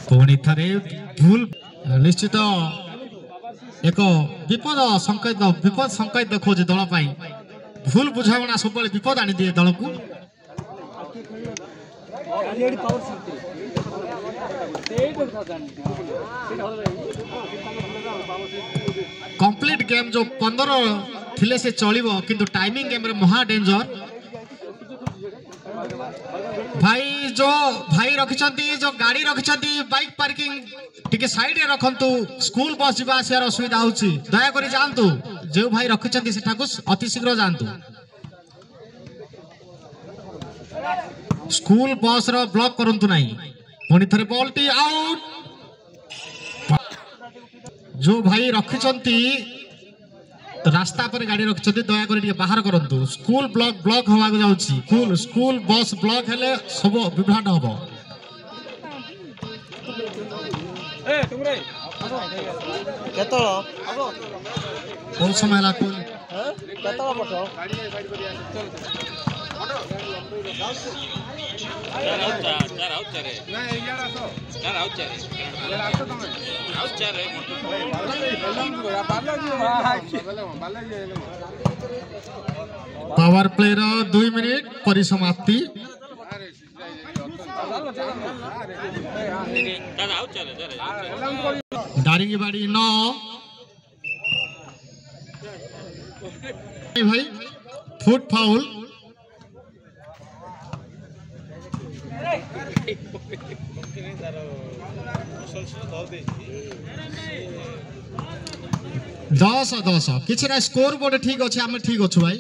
पुणी थरे भूल निश्चित एक विपद संकेत देखो दल भूल बुझाणा सब विपद आनी दिए दल को कंप्लीट गेम जो 15 थिले से चलिबो किंतु टाइमिंग गेम रे महा डेंजर भाई जो भाई रखिछंती जो गाड़ी रखिछंती बाइक पार्किंग टिके साइड रे रखंतु स्कूल बस जीवा आसियार असुविधा होची दया करी जानतु जो भाई रखिछंती सेठाकु अति शीघ्र जानतु स्कूल बस रो ब्लॉक करंतु नहीं पुणी थरे बॉल टी आउट जो भाई रखिछंती रास्ता पर गाड़ी रखिछंती दया करी बाहर करंतु स्कूल ब्लॉक होवा जाउची स्कूल बस ब्लॉक हेले सब विभ्राट हबो ए तुमरे केतळ कोन समय ला कोन केतळ पठो गाड़ी साइड करिया चार आउट चार ना यार आसो चार आउट चार यार आसो तुम आउट चार है पावर प्ले रो 2 मिनिट परिसमाप्ति दारिंगीबाड़ी 9 भाई फुट फाउल दस किसी स्कोर बोर्ड ठीक अच्छे आम ठीक अच्छु भाई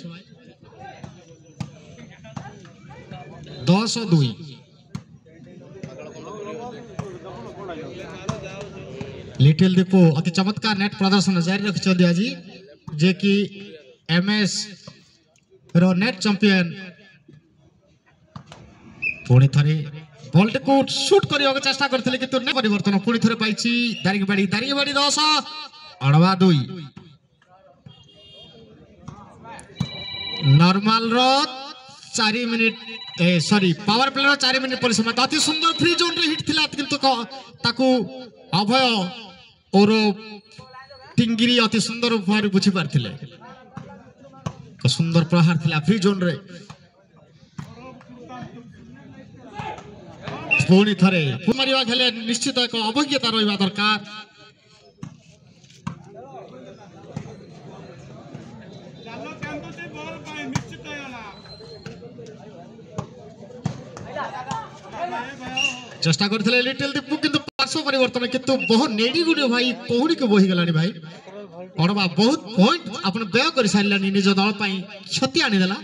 10-2 लिटिल दीपू अति चमत्कार नेट प्रदर्शन जारी रखिछथि आज जे कि एमएस रो नेट चैंपियन पुणी थरे बॉल को शूट करने चेष्टा करथिले किंतु ने परिवर्तन पुणी थरे पाइछि दारिंगीबाड़ी 10 अड़वा 2 नॉर्मल रो 4 मिनिट सॉरी पावर प्ले रो 4 मिनिट परिसमाप्ति अति सुंदर फ्री जोन रे हिट थिला किंतु ताकू अभय और टिंगिरी अति सुंदर भाव बुझी पारथिले सुंदर प्रहार थिला फ्री जोन रे पुणी थरे मारिवा खेले निश्चित एक अभिज्ञता रहिबा दरकार चेष्टा करथिले लिटिल दीपू किंतु पार्श्व परिवर्तन किंतु बहुत नेडी गुडी भाई पहुड़ी के बही गलानी भाई अड़वा बहुत पॉइंट अपन व्यय कर सारलानी निज दल पई क्षति आनी देला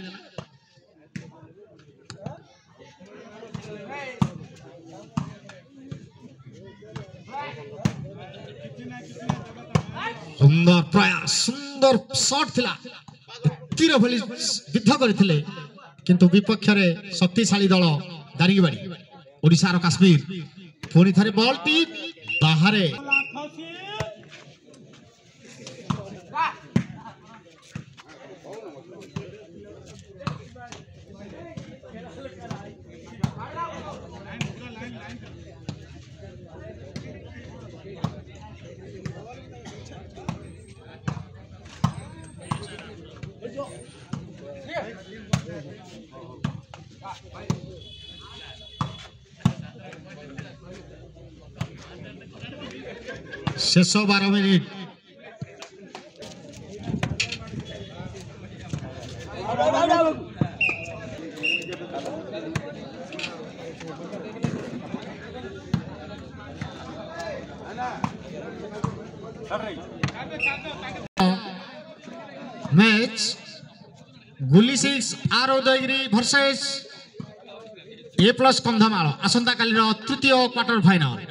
सुंदर प्रयास सुंदर शॉट थिला तीर भली विद्ध करथिले किंतु विपक्ष रे शक्तिशाली दल दारिंगीबाड़ी ओडिसा रो काश्मीर पुणी थरे बॉल टी बाहरे शेष 12 मिनिट मैच गुली 6 R Udayagiri versus A plus Kandhamal आसंता काली तृतीय क्वार्टर फाइनल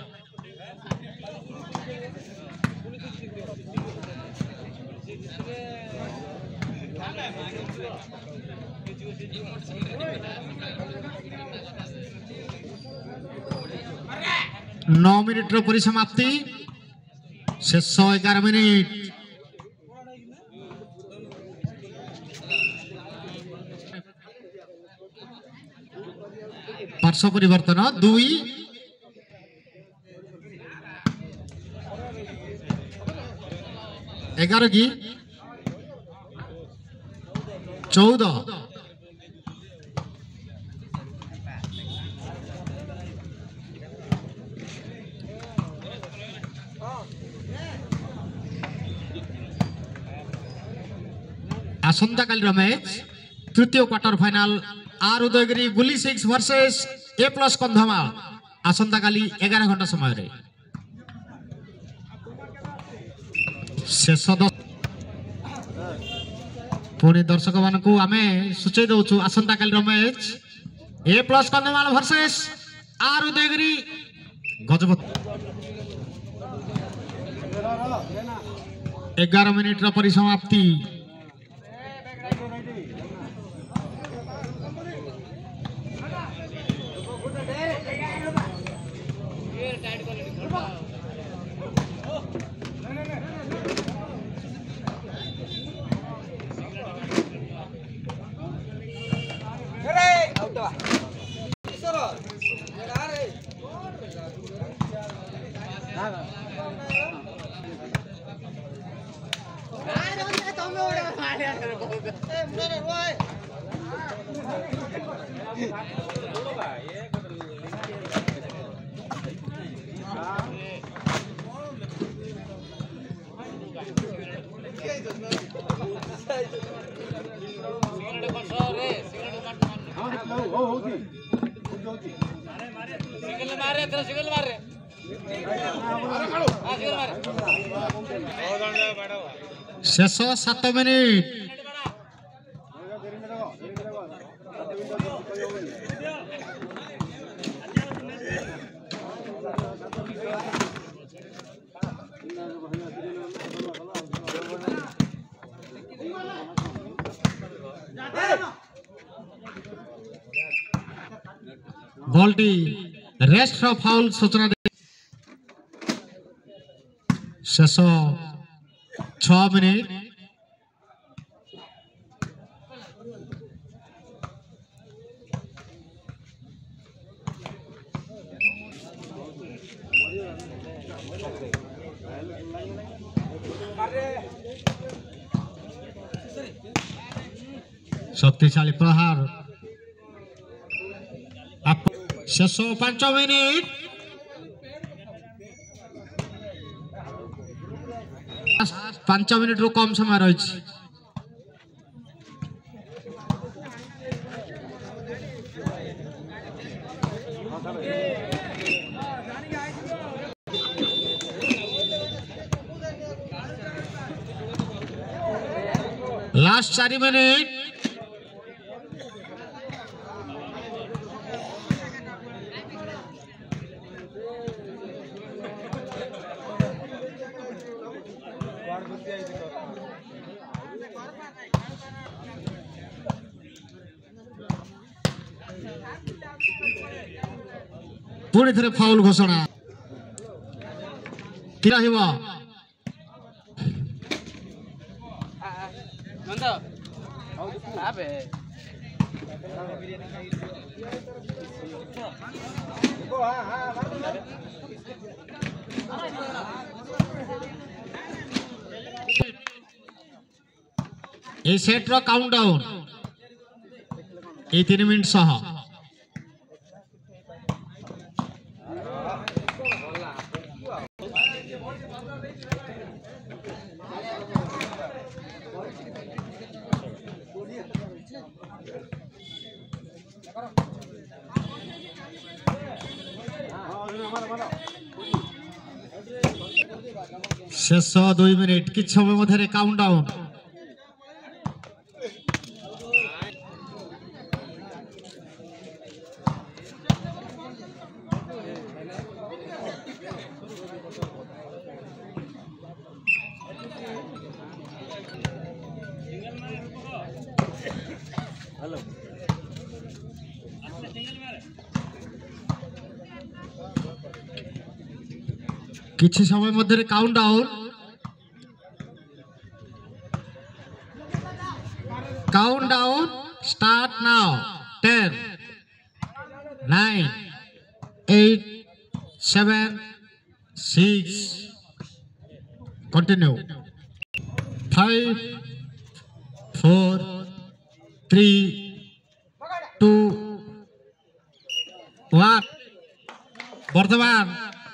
नौ मिनिट परिसमाप्ति शेष 11 मिनिट पार्श्व परिवर्तन 2 11 की 14 आसंता काली मैच तृतीय क्वार्टर फाइनाल आर उदयगिरी गुली 6 वर्सेस ए प्लस कंधमाल आसंता काली 11 घंटा समय रे शेष पुणी दर्शक मान को आमे सूचय दउछु आसंता काली match A plus Kandhamal versus R Udayagiri Gajapati 11 minute रा परिसमाप्ति शेष 7 मिनिट बॉलटी रेस्ट ऑफ फाउल सूचना दे शेष 6 मिनिट शक्तिशाली प्रहार शेष 5 मिनिट 5 मिनिट रु कम समय रही लास्ट 4 मिनिट पुणी थे फाउल घोषणा कि ए सेट रो काउंटडाउन ए 3 मिनिट सह शेष 2 मिनिट कि समय मध्य काउंटडाउन किछि समय मध्य काउंटडाउन स्टार्ट नाउ 10 9 8 7 6 कंटिन्यू 5 4 3 2 1 बर्तमान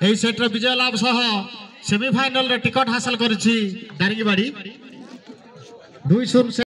এই সেটর বিজয় লাভ সহ সেমিফাইনাল রে টিকট হাসল করেছি দারিঙ্গিবাড়ি 2-0